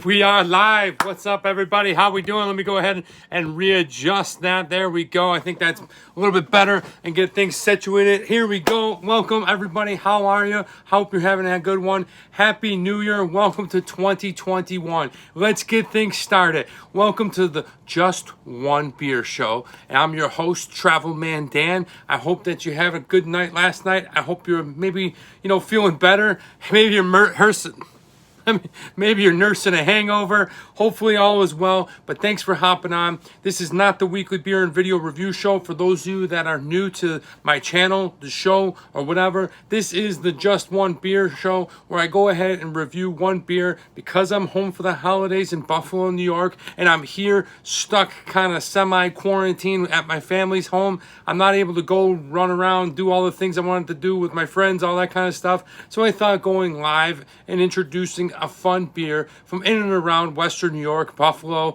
We are live. What's up, everybody? How we doing? Let me go ahead and readjust that. There we go. I think that's a little bit better and get things situated. Here we go. Welcome, everybody. How are you? Hope you're having a good one. Happy New Year. Welcome to 2021. Let's get things started. Welcome to the Just One Beer Show. And I'm your host, Travel Man Dan. I hope that you had a good night last night. I hope you're maybe, feeling better. Maybe you're maybe you're nursing a hangover. Hopefully all is well, but thanks for hopping on. This is not the weekly beer and video review show. For those of you that are new to my channel, the show, or whatever, this is the Just One Beer Show where I go ahead and review one beer because I'm home for the holidays in Buffalo, New York, and I'm here stuck kind of semi-quarantine at my family's home. I'm not able to go run around, do all the things I wanted to do with my friends, all that kind of stuff. So I thought going live and introducing a fun beer from in and around Western New York, Buffalo,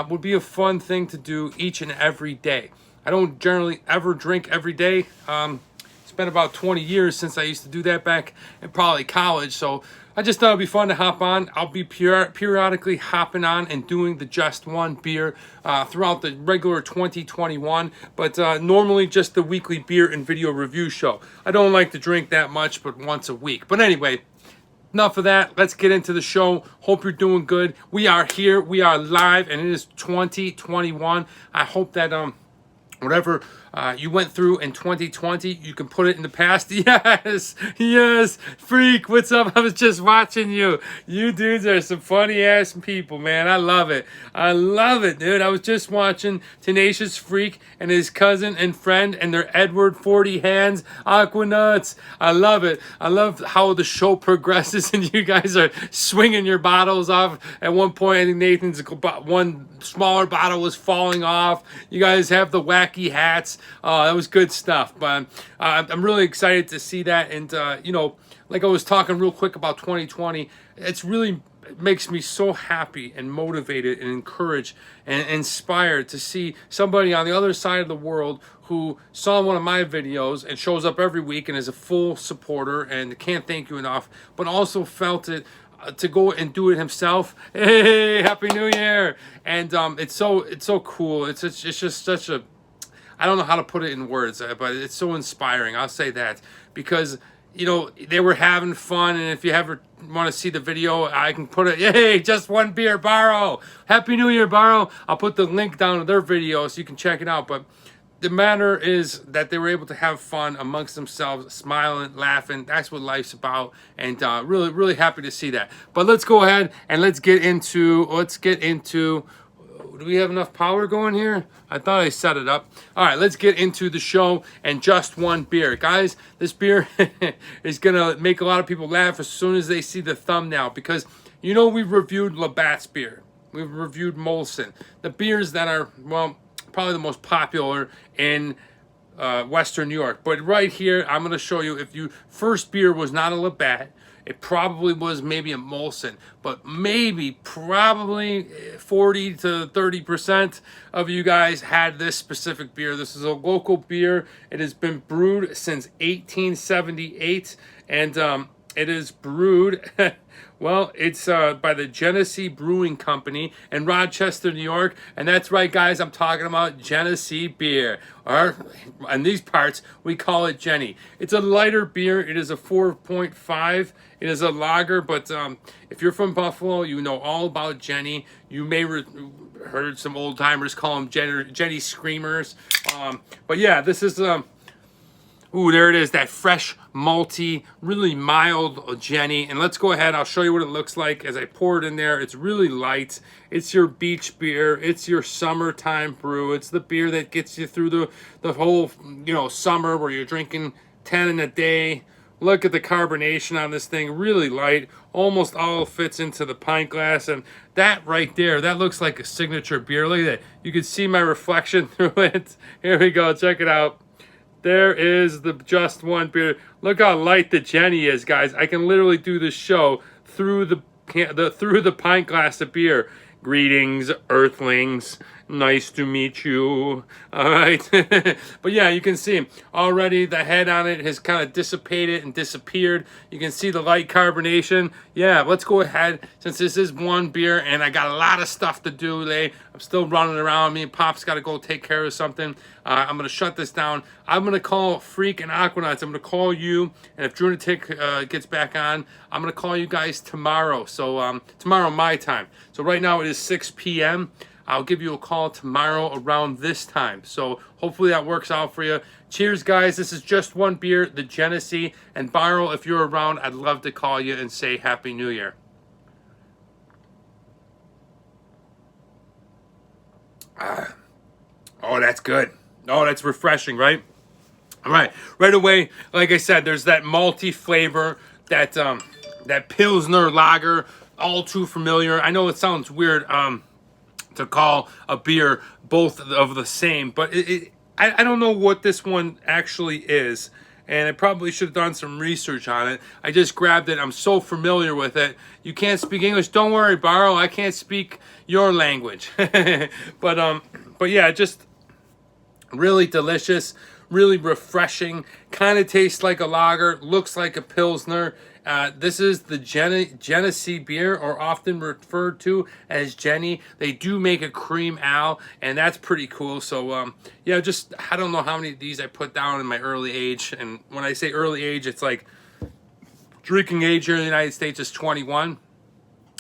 would be a fun thing to do each and every day. I don't generally ever drink every day. It's been about 20 years since I used to do that back in probably college, so I just thought it'd be fun to hop on. I'll be periodically hopping on and doing the Just One beer throughout the regular 2021, but normally just the weekly beer and video review show. I don't like to drink that much, but once a week. But anyway, enough of that. Let's get into the show. Hope you're doing good. We are here. We are live, and it is 2021. I hope that whatever you went through in 2020, you can put it in the past. Yes, Freak, what's up? I was just watching you. You dudes are some funny ass people, man. I love it, dude. I was just watching Tenacious Freak and his cousin and friend and their Edward 40 Hands Aquanuts. I love it. I love how the show progresses and you guys are swinging your bottles off. At one point, I think Nathan's one smaller bottle was falling off. You guys have the wacky hats. That was good stuff, but I'm really excited to see that. And like I was talking real quick about 2020, it makes me so happy and motivated and encouraged and inspired to see somebody on the other side of the world who saw one of my videos and shows up every week and is a full supporter and can't thank you enough, but also felt it to go and do it himself. Hey, Happy New Year! And it's so cool. It's just such a, I don't know how to put it in words, but it's so inspiring. I'll say that because, they were having fun. And if you ever want to see the video, I can put it, hey, Just One Beer, Barrow. Happy New Year, Barrow. I'll put the link down to their video so you can check it out. But the matter is that they were able to have fun amongst themselves, smiling, laughing. That's what life's about. And really, really happy to see that. But let's go ahead and let's get into, do we have enough power going here? I thought I set it up. All right, let's get into the show and Just One Beer. Guys, this beer is going to make a lot of people laugh as soon as they see the thumbnail because, we've reviewed Labatt's beer. We've reviewed Molson. The beers that are, well, probably the most popular in Western New York. But right here, I'm going to show you if your first beer was not a Labatt, it probably was maybe a Molson, but probably 40 to 30% of you guys had this specific beer. This is a local beer. It has been brewed since 1878, and it is brewed, well, it's by the GENESEE Brewing Company in Rochester, New York. And that's right, guys, I'm talking about GENESEE beer. Or in these parts, we call it Genny. It's a lighter beer. It is a 4.5. It is a lager, but if you're from Buffalo, you know all about Genny. You may heard some old timers call them Genny Screamers. But yeah, this is ooh, there it is, that fresh, malty, really mild Genny. And let's go ahead, I'll show you what it looks like as I pour it in there. It's really light. It's your beach beer. It's your summertime brew. It's the beer that gets you through the whole, summer where you're drinking 10 in a day. Look at the carbonation on this thing, really light. Almost all fits into the pint glass. And that right there, that looks like a signature beer. Look at that. You can see my reflection through it. Here we go, check it out. There is the Just One beer. Look how light the Genny is, guys. I can literally do this show through the pint glass of beer. Greetings, Earthlings. Nice to meet you. All right. But yeah, you can see already the head on it has kind of dissipated and disappeared. You can see the light carbonation. Yeah, let's go ahead, since this is one beer and I got a lot of stuff to do today. I'm still running around. Me and Pop's got to go take care of something. I'm going to shut this down. I'm going to call Freak and Aquanauts. I'm going to call you. And if Drunatic gets back on, I'm going to call you guys tomorrow. So tomorrow my time. So right now it is 6 p.m. I'll give you a call tomorrow around this time. So hopefully that works out for you. Cheers, guys. This is just one beer, the Genesee. And Barrel, if you're around, I'd love to call you and say Happy New Year. Oh, that's good. Oh, that's refreshing, right? All right. Right away, like I said, there's that malty flavor, that Pilsner lager, all too familiar. I know it sounds weird to call a beer both of the same, but I don't know what this one actually is, and I probably should have done some research on it. I just grabbed it. I'm so familiar with it. You can't speak English. Don't worry, Barrow. I can't speak your language. But yeah, just really delicious, really refreshing. Kind of tastes like a lager, looks like a Pilsner. This is the Genesee beer, or often referred to as Jenny. They do make a cream ale, and that's pretty cool. So, yeah, just, I don't know how many of these I put down in my early age. And when I say early age, it's like drinking age here in the United States is 21.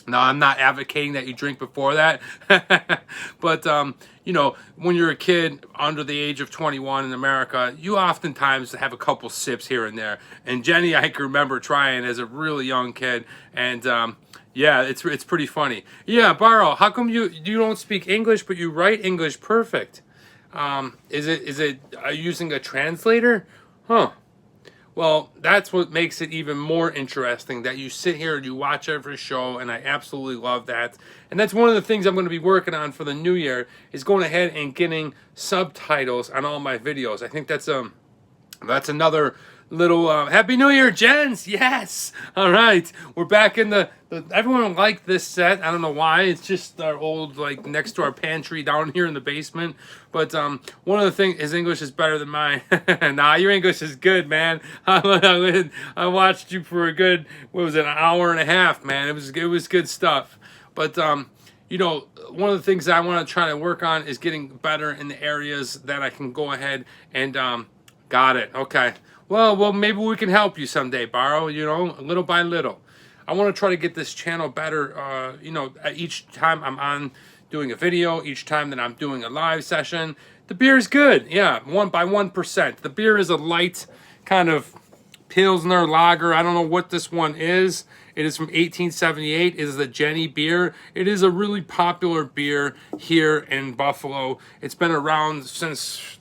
Now, I'm not advocating that you drink before that, but, you know, when you're a kid under the age of 21 in America, you oftentimes have a couple sips here and there. And Jenny, I can remember trying as a really young kid, and yeah, it's pretty funny. Yeah, Barrow, how come you don't speak English, but you write English perfect? Are you using a translator? Huh. Well, that's what makes it even more interesting, that you sit here and you watch every show, and I absolutely love that. And that's one of the things I'm going to be working on for the new year, is going ahead and getting subtitles on all my videos. I think that's another little Happy New Year, gents. Yes. All right, we're back in the everyone liked this set. I don't know why. It's just our old, like, next to our pantry down here in the basement. But one of the things, his English is better than mine. Nah, your English is good, man. I watched you for a good, what was it, an hour and a half, man. It was good stuff. But you know, one of the things that I want to try to work on is getting better in the areas that I can go ahead and got it. Okay. Well, maybe we can help you someday, Barrow, you know, little by little. I want to try to get this channel better, you know, each time I'm on doing a video, each time that I'm doing a live session. The beer is good, yeah, 1%. The beer is a light kind of Pilsner lager. I don't know what this one is. It is from 1878. It is the Jenny beer. It is a really popular beer here in Buffalo. It's been around since,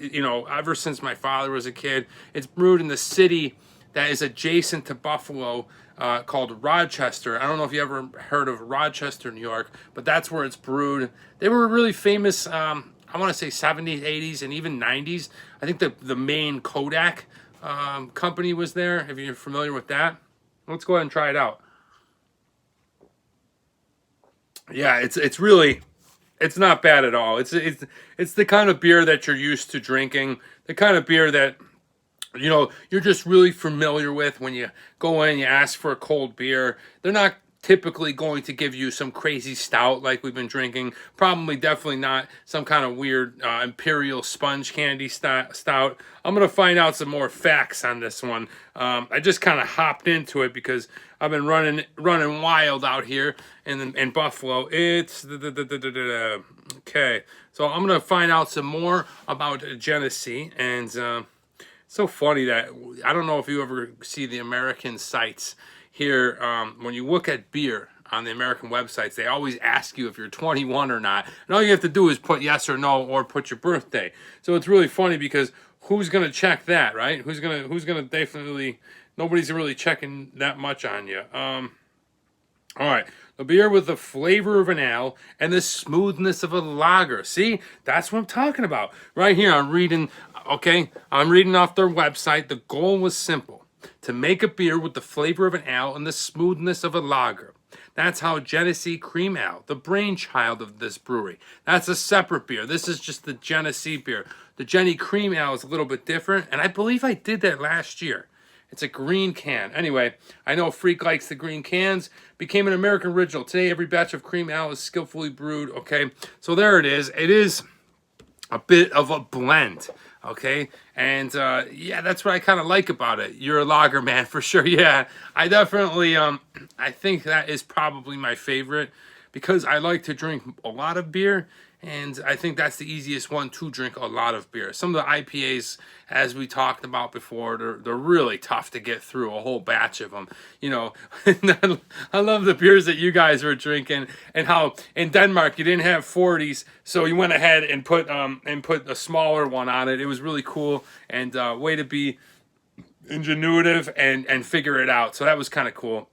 you know, ever since my father was a kid. It's brewed in the city that is adjacent to Buffalo, called Rochester. I don't know if you ever heard of Rochester, New York, but that's where it's brewed. They were really famous, I want to say 70s, 80s, and even 90s. I think the main Kodak company was there, if you're familiar with that. Let's go ahead and try it out. Yeah, it's really, it's not bad at all. It's the kind of beer that you're used to drinking, the kind of beer that, you know, you're just really familiar with when you go in and you ask for a cold beer. They're not typically going to give you some crazy stout like we've been drinking. Probably definitely not some kind of weird imperial sponge candy stout. I'm going to find out some more facts on this one. I just kind of hopped into it because I've been running wild out here in Buffalo. It's okay. So I'm going to find out some more about Genesee, and so funny that I don't know if you ever see the American sites here. When you look at beer on the American websites, they always ask you if you're 21 or not, and all you have to do is put yes or no, or put your birthday. So it's really funny because who's gonna check that, right? Who's gonna definitely, nobody's really checking that much on you. All right, the beer with the flavor of an ale and the smoothness of a lager. See, that's what I'm talking about. Right here, I'm reading off their website. The goal was simple: to make a beer with the flavor of an ale and the smoothness of a lager. That's how Genesee Cream Ale, the brainchild of this brewery. That's a separate beer. This is just the Genesee beer. The Genny Cream Ale is a little bit different, and I believe I did that last year. It's a green can. Anyway, I know Freak likes the green cans. Became an American original. Today, every batch of cream ale is skillfully brewed. Okay, so there it is. It is a bit of a blend. Okay, and yeah, that's what I kind of like about it. You're a lager man for sure. Yeah, I definitely, I think that is probably my favorite because I like to drink a lot of beer. And I think that's the easiest one to drink a lot of beer. Some of the IPAs, as we talked about before, they're really tough to get through a whole batch of them. You know, I love the beers that you guys were drinking and how in Denmark you didn't have 40s, so you went ahead and put a smaller one on it. It was really cool and way to be ingenuitive and figure it out. So that was kind of cool.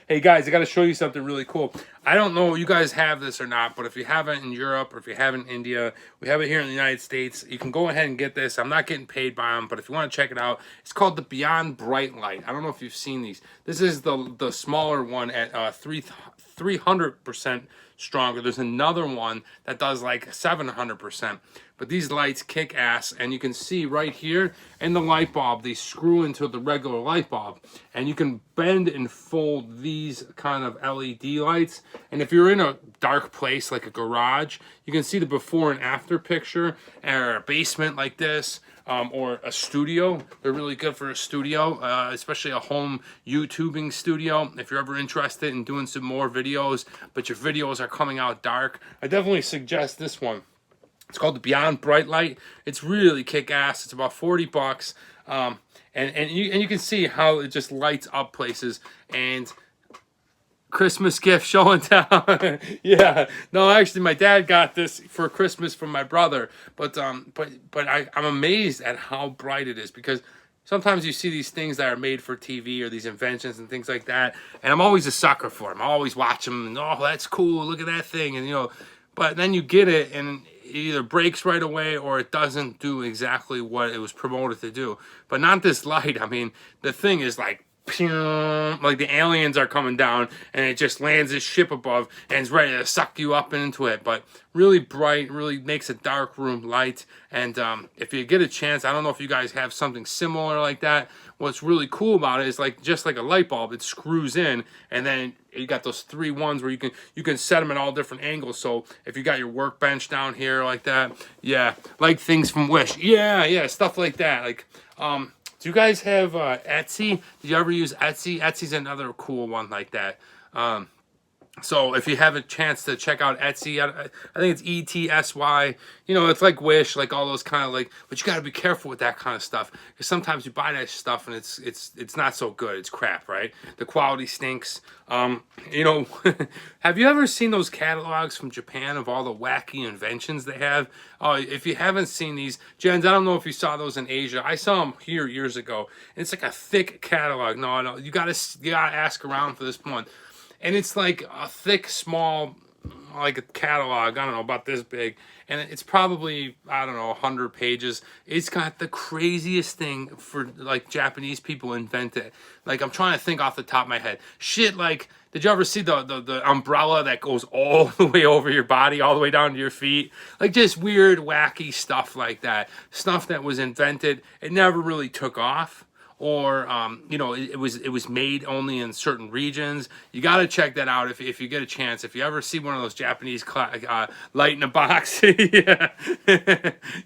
Hey guys, I got to show you something really cool. I don't know if you guys have this or not, but if you have it in Europe or if you have it in India, we have it here in the United States. You can go ahead and get this. I'm not getting paid by them, but if you want to check it out, it's called the Beyond Bright Light. I don't know if you've seen these. This is the smaller one at 300% stronger. There's another one that does like 700%. But these lights kick ass, and you can see right here in the light bulb, they screw into the regular light bulb, and you can bend and fold these kind of LED lights. And if you're in a dark place like a garage, you can see the before and after picture, or a basement like this, or a studio. They're really good for a studio, especially a home YouTubing studio. If you're ever interested in doing some more videos, but your videos are coming out dark, I definitely suggest this one. It's called the Beyond Bright Light. It's really kick-ass. It's about 40 bucks. And you can see how it just lights up places. And Christmas gift show and tell. Yeah. No, actually, my dad got this for Christmas from my brother. But I'm amazed at how bright it is because sometimes you see these things that are made for TV or these inventions and things like that. And I'm always a sucker for them. I always watch them. And, oh, that's cool. Look at that thing. And, you know, but then you get it and it either breaks right away or it doesn't do exactly what it was promoted to do. But not this light. I mean, the thing is like the aliens are coming down and it just lands this ship above and it's ready to suck you up into it. But really bright, really makes a dark room light. And if you get a chance, I don't know if you guys have something similar like that. What's really cool about it is like just like a light bulb, it screws in, and then you got those 3 ones where you can set them at all different angles. So if you got your workbench down here like that, yeah, like things from Wish, yeah, stuff like that. Like, do you guys have Etsy? Did you ever use Etsy? Etsy's another cool one like that. So if you have a chance to check out Etsy, I think it's ETSY. You know, it's like Wish, like all those kind of like. But you got to be careful with that kind of stuff because sometimes you buy that stuff and it's not so good. It's crap, right? The quality stinks. You know, have you ever seen those catalogs from Japan of all the wacky inventions they have? Oh, if you haven't seen these, Jens, I don't know if you saw those in Asia. I saw them here years ago. And it's like a thick catalog. No, you gotta ask around for this one. And it's like a thick, small, like a catalog, I don't know, about this big. And it's probably, I don't know, 100 pages. It's got the craziest thing for, like, Japanese people invented. Like, I'm trying to think off the top of my head. Shit, like, did you ever see the umbrella that goes all the way over your body, all the way down to your feet? Like, just weird, wacky stuff like that. Stuff that was invented. It never really took off. Or you know, it was made only in certain regions. You got to check that out if you get a chance. If you ever see one of those Japanese light in a box, yeah,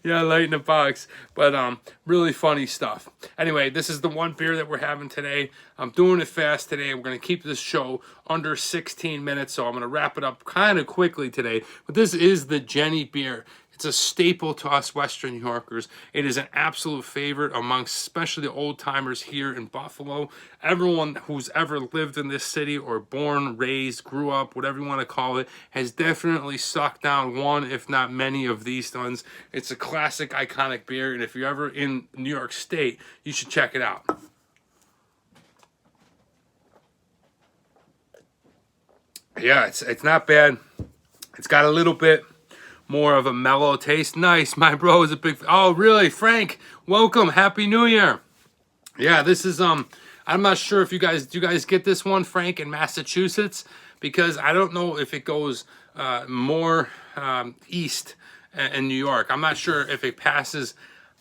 yeah, light in a box. But really funny stuff. Anyway, this is the one beer that we're having today. I'm doing it fast today. We're gonna keep this show under 16 minutes, so I'm gonna wrap it up kind of quickly today. But this is the Genny beer. It's a staple to us Western New Yorkers. It is an absolute favorite amongst especially the old timers here in Buffalo. Everyone who's ever lived in this city or born, raised, grew up, whatever you want to call it, has definitely sucked down one, if not many of these ones. It's a classic, iconic beer, and if you're ever in New York State, you should check it out. Yeah, it's not bad. It's got a little bit more of a mellow taste. Nice, my bro is a big. Oh, really, Frank? Welcome, Happy New Year. Yeah, this is I'm not sure if do you guys get this one, Frank, in Massachusetts, because I don't know if it goes more east in New York. I'm not sure if it passes.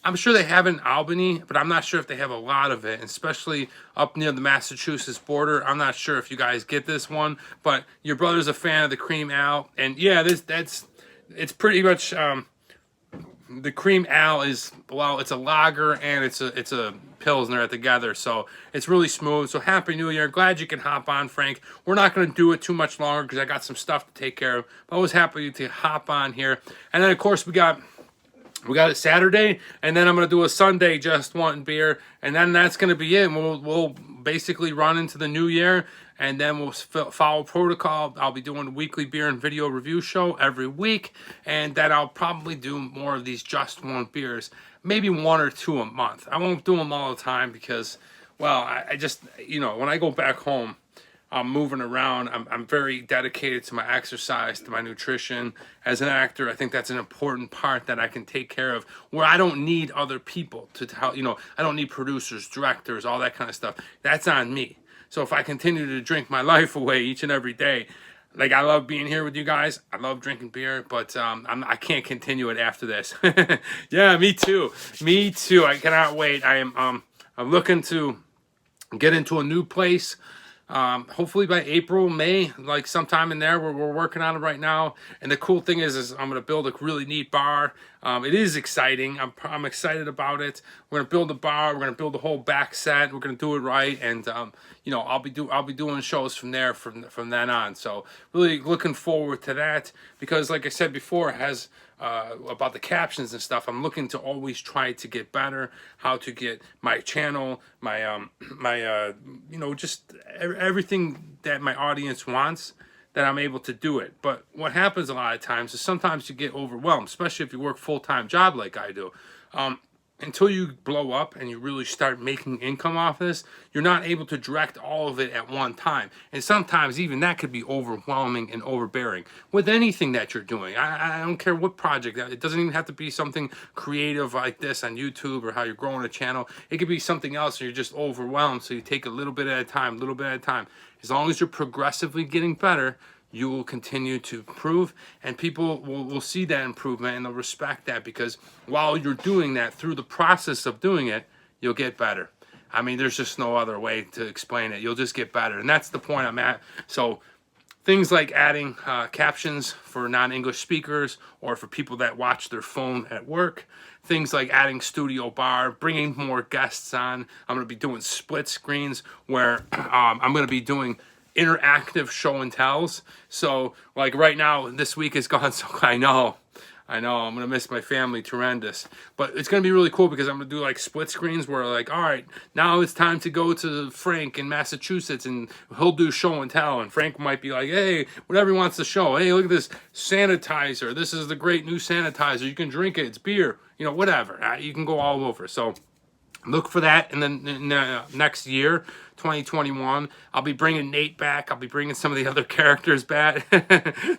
I'm sure they have in Albany, but I'm not sure if they have a lot of it, especially up near the Massachusetts border. I'm not sure if you guys get this one, but your brother's a fan of the cream ale, and yeah, it's pretty much the cream ale is, well, it's a lager and it's a pilsner together, so it's really smooth. So happy New Year! Glad you can hop on, Frank. We're not going to do it too much longer because I got some stuff to take care of. But I was happy to hop on here, and then of course we got it Saturday, and then I'm gonna do a Sunday just wanting beer, and then that's gonna be it. We'll basically run into the new year, and then we'll follow protocol. I'll be doing a weekly beer and video review show every week, and then I'll probably do more of these just one beers, maybe 1 or 2 a month. I won't do them all the time because, well, I just, you know, when I go back home, I'm moving around. I'm very dedicated to my exercise, to my nutrition. As an actor, I think that's an important part that I can take care of, where I don't need other people to tell, you know, I don't need producers, directors, all that kind of stuff. That's on me. So if I continue to drink my life away each and every day, like, I love being here with you guys. I love drinking beer, but I can't continue it after this. Yeah, me too. Me too. I cannot wait. I'm looking to get into a new place. Hopefully by April, May, like sometime in there. We're working on it right now, and the cool thing is I'm going to build a really neat bar. It is exciting. I'm excited about it. We're going to build a bar. We're going to build a whole back set. We're going to do it right, and you know, I'll be doing shows from there from then on. So really looking forward to that, because like I said before, it has about the captions and stuff. I'm looking to always try to get better, how to get my channel, my you know, just everything that my audience wants, that I'm able to do it. But what happens a lot of times is sometimes you get overwhelmed, especially if you work full-time job like I do. Until you blow up and you really start making income off this, you're not able to direct all of it at one time. And sometimes even that could be overwhelming and overbearing with anything that you're doing. I don't care what project. It doesn't even have to be something creative like this on YouTube or how you're growing a channel. It could be something else, and you're just overwhelmed. So you take a little bit at a time, little bit at a time. As long as you're progressively getting better, you will continue to improve, and people will see that improvement, and they'll respect that, because while you're doing that, through the process of doing it, you'll get better. I mean, there's just no other way to explain it. You'll just get better, and that's the point I'm at. So things like adding captions for non-English speakers, or for people that watch their phone at work. Things like adding studio bar, bringing more guests on. I'm going to be doing split screens where I'm going to be doing interactive show and tells. So like right now, this week is gone, so I know I'm gonna miss my family tremendous, but it's gonna be really cool because I'm gonna do like split screens where, like, all right, now it's time to go to Frank in Massachusetts, and he'll do show and tell, and Frank might be like, hey, whatever he wants to show. Hey, look at this sanitizer. This is the great new sanitizer. You can drink it. It's beer. You know, whatever. You can go all over. So look for that in the next year, 2021. I'll be bringing Nate back. I'll be bringing some of the other characters back.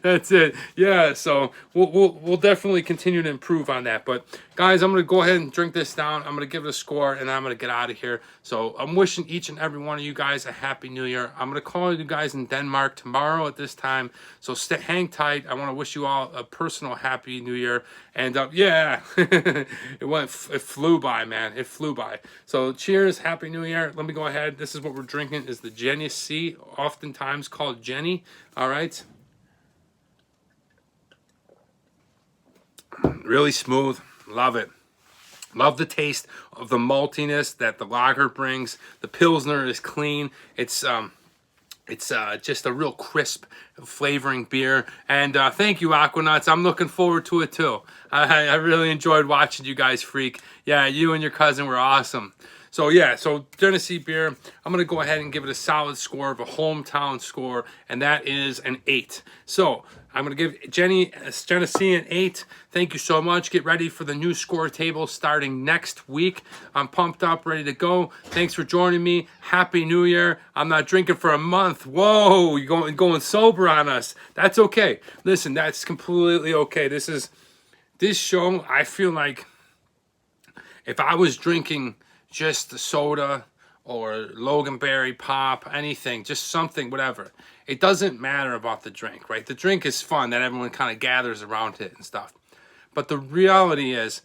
That's it. Yeah, so we'll definitely continue to improve on that. But guys, I'm going to go ahead and drink this down. I'm going to give it a score, and I'm going to get out of here. So I'm wishing each and every one of you guys a happy new year. I'm going to call you guys in Denmark tomorrow at this time. So hang tight. I want to wish you all a personal happy new year. And yeah, it flew by, man. It flew by. So cheers, happy new year. Let me go ahead. This is what we're drinking, is the GENESEE, oftentimes called Jenny. All right. Really smooth. Love it. Love the taste of the maltiness that the lager brings. The Pilsner is clean. It's just a real crisp flavoring beer. And thank you, Aquanuts. I'm looking forward to it too. I really enjoyed watching you guys freak. Yeah, you and your cousin were awesome. So yeah, so GENESEE beer, I'm going to go ahead and give it a solid score of a hometown score, and that is an 8. So I'm going to give GENESEE an 8. Thank you so much. Get ready for the new score table starting next week. I'm pumped up, ready to go. Thanks for joining me. Happy New Year. I'm not drinking for a month. Whoa, you're going sober on us. That's okay. Listen, that's completely okay. This show, I feel like if I was drinking just the soda or Loganberry pop, anything, just something, whatever. It doesn't matter about the drink, right? The drink is fun, that everyone kind of gathers around it and stuff. But the reality is,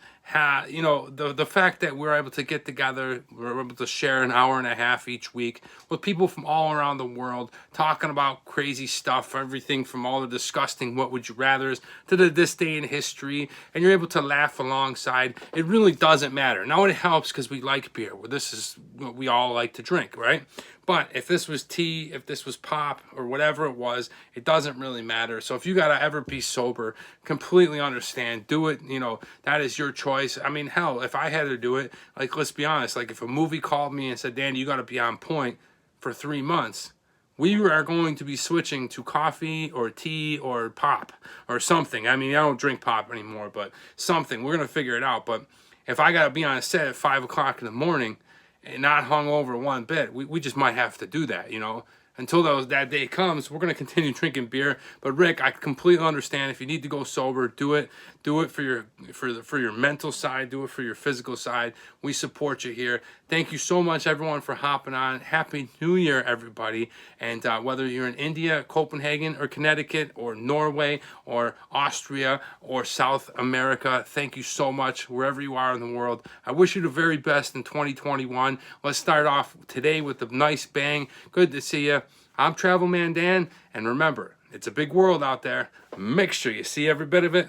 you know, the fact that we're able to get together, we're able to share an hour and a half each week with people from all around the world, talking about crazy stuff, everything from all the disgusting what would you rathers to this day in history, and you're able to laugh alongside. It really doesn't matter. Now it helps because we like beer. Well, this is what we all like to drink, right? But if this was tea, if this was pop, or whatever it was, it doesn't really matter. So if you gotta ever be sober, completely understand. Do it, you know, that is your choice. I mean, hell, if I had to do it, like, let's be honest, like if a movie called me and said, Danny, you gotta be on point for 3 months, we are going to be switching to coffee or tea or pop or something. I mean, I don't drink pop anymore, but something. We're gonna figure it out. But if I gotta be on a set at 5 o'clock in the morning, and not hung over one bit, we just might have to do that, you know. Until that day comes, we're going to continue drinking beer. But Rick, I completely understand. If you need to go sober, do it. Do it for your mental side. Do it for your physical side. We support you here. Thank you so much, everyone, for hopping on. Happy New Year, everybody. And whether you're in India, Copenhagen, or Connecticut, or Norway, or Austria, or South America, thank you so much, wherever you are in the world. I wish you the very best in 2021. Let's start off today with a nice bang. Good to see you. I'm Travel Man Dan, and remember, it's a big world out there. Make sure you see every bit of it.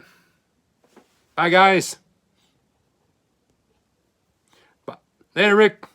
Bye, guys. Bye. Later, Rick.